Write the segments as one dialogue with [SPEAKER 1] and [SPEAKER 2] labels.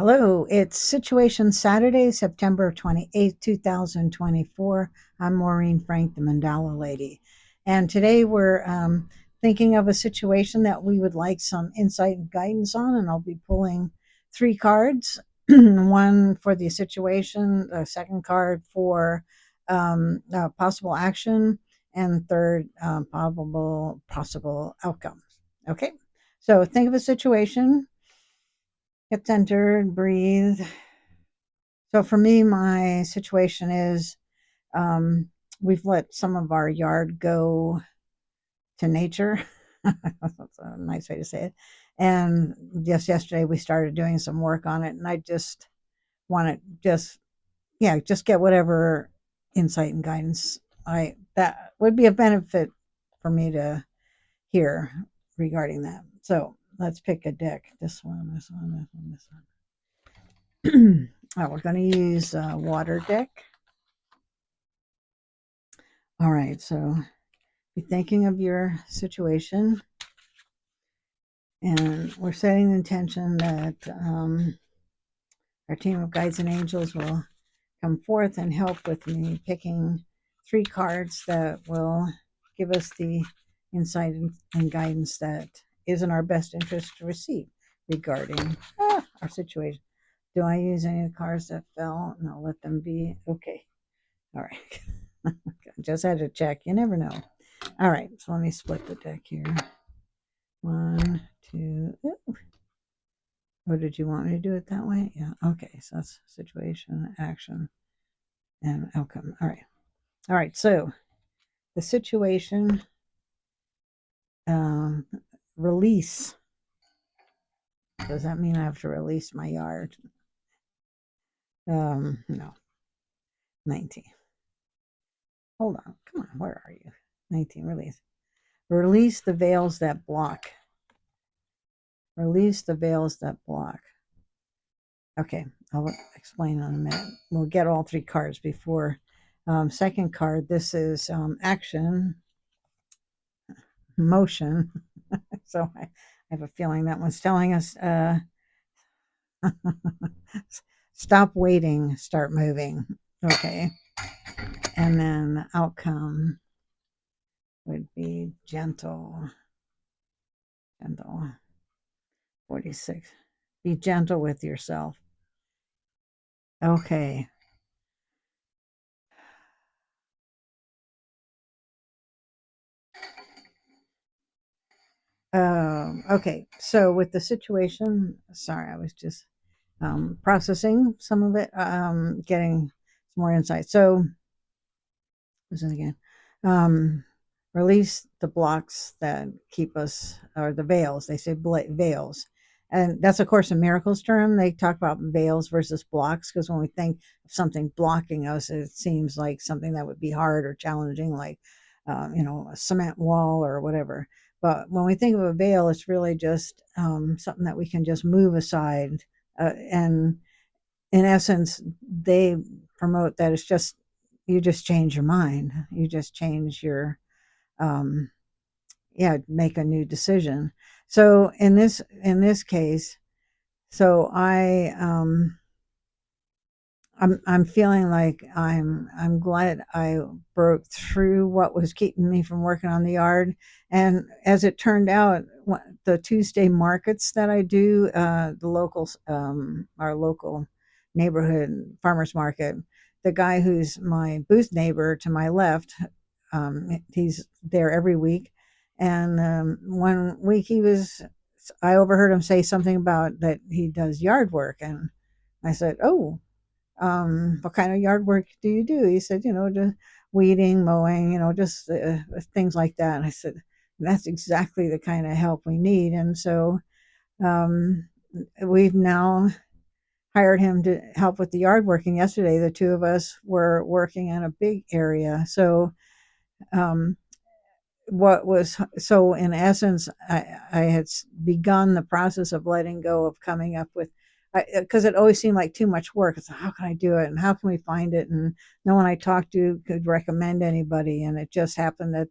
[SPEAKER 1] Hello, it's Situation Saturday, September 28th, 2024. I'm Maureen Frank, the Mandala Lady. And today we're thinking of a situation that we would like some insight and guidance on. And I'll be pulling three cards one for the situation, the second card for possible action, and third, possible outcomes. Okay, so think of a situation. Get centered, breathe. So for me, my situation is um, we've let some of our yard go to nature. That's a nice way to say it. And just yesterday we started doing some work on it, and I just want to just get whatever insight and guidance I that would be a benefit for me to hear regarding that. So let's pick a deck. This one, this one, this one, this one. We're going to use water deck. All right, so be thinking of your situation, and we're setting the intention that our team of guides and angels will come forth and help with me picking three cards that will give us the insight and guidance that is in our best interest to receive regarding our situation. Do I use any of the cards that fell? No, let them be. Okay. All right. Just had to check. You never know. All right. So let me split the deck here. One, two. Ooh. Oh, did you want me to do it that way? Yeah. Okay. So that's situation, action, and outcome. All right. All right. So the situation, um, release. Does that mean I have to release my yard? No. 19. Hold on. Come on. Where are you? 19. Release. Release the veils that block. Release the veils that block. Okay, I'll explain in a minute. We'll get all three cards before. Second card, this is action, motion. So I have a feeling that one's telling us stop waiting, start moving. Okay. And then outcome would be gentle. 46. Be gentle with yourself. Okay. Okay. So with the situation, sorry, I was just processing some of it, getting some more insight. So, listen again. Um, Release the blocks that keep us, or the veils. They say veils. And that's, of course, a miracles term. They talk about veils versus blocks because when we think of something blocking us, it seems like something that would be hard or challenging, like, a cement wall or whatever. But when we think of a veil, it's really just something that we can just move aside. And in essence, they promote that it's just you just change your mind. You just change your um, make a new decision. So in this case, so I'm feeling like I'm glad I broke through what was keeping me from working on the yard. And as it turned out, the Tuesday markets that I do, the locals, our local neighborhood farmers market, the guy who's my booth neighbor to my left, he's there every week. And 1 week I overheard him say something about that he does yard work, and I said, "Oh, what kind of yard work do you do?" He said, just weeding, mowing, just things like that. And I said, that's exactly the kind of help we need. And so um, we've now hired him to help with the yard work. And yesterday, the two of us were working in a big area. So um, what was so in essence, I had begun the process of letting go of coming up with, because it always seemed like too much work. It's like, how can I do it, and how can we find it, and no one I talked to could recommend anybody. And it just happened that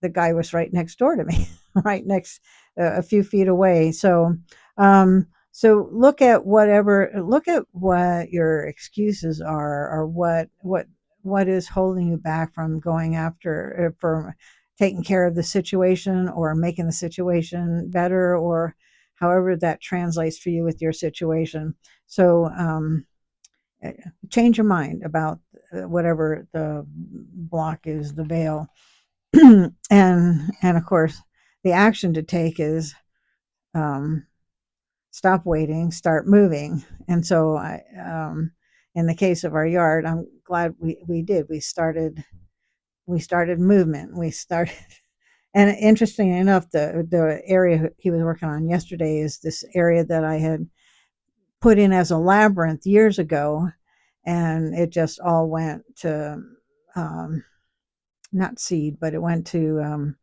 [SPEAKER 1] the guy was right next door to me, right next, a few feet away. So So look at what your excuses are, or what is holding you back from going after, from taking care of the situation, or making the situation better, or however that translates for you with your situation. So uh, change your mind about whatever the block is, the veil. And of course, the action to take is, um, stop waiting, start moving. And so in the case of our yard, I'm glad we did. We started movement. We started, and interesting enough, the area he was working on yesterday is this area that I had put in as a labyrinth years ago, and it just all went to, um, not seed, but it went to,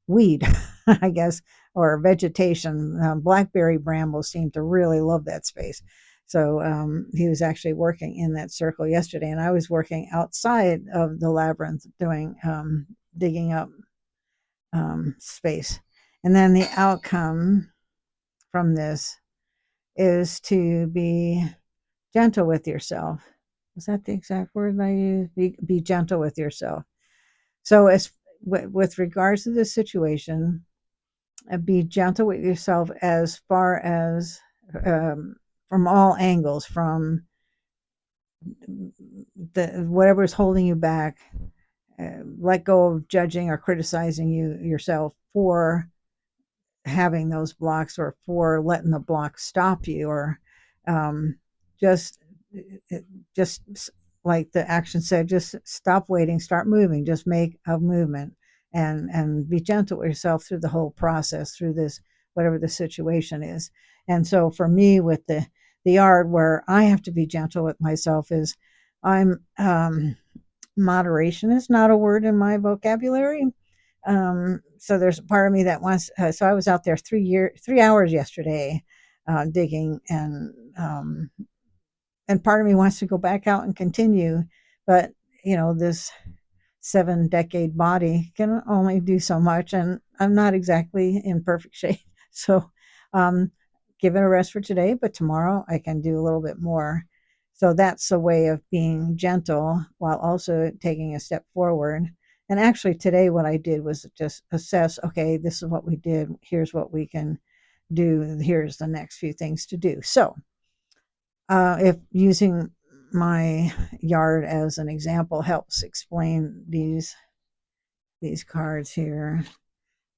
[SPEAKER 1] weed, I guess, or vegetation. Blackberry brambles seem to really love that space. So he was actually working in that circle yesterday, and I was working outside of the labyrinth doing, digging up, space. And then the outcome from this is to be gentle with yourself. Was that the exact word I used? Be gentle with yourself. So, with regards to this situation, be gentle with yourself as far as, um, from all angles, from the whatever is holding you back. Let go of judging or criticizing yourself for having those blocks, or for letting the block stop you, or um, just just like the action said, just stop waiting, start moving, just make a movement, and be gentle with yourself through the whole process, through this, whatever the situation is. And so for me, with the yard, where I have to be gentle with myself, is I'm, moderation is not a word in my vocabulary. So there's a part of me that wants. So I was out there 3 hours yesterday, digging, and part of me wants to go back out and continue, but this 7-decade body can only do so much, and I'm not exactly in perfect shape. So, um, give it a rest for today, but tomorrow I can do a little bit more. So that's a way of being gentle while also taking a step forward. And actually, today, what I did was just assess, okay, this is what we did. Here's what we can do. Here's the next few things to do. So, if using my yard as an example helps explain these cards here.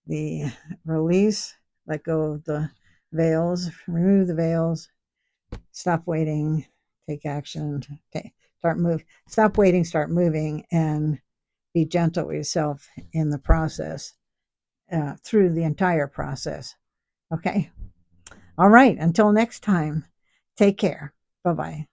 [SPEAKER 1] The release, let go of the veils, remove the veils, stop waiting, take action, stop waiting, start moving, and be gentle with yourself in the process, through the entire process. Okay. All right. Until next time, take care. Bye bye.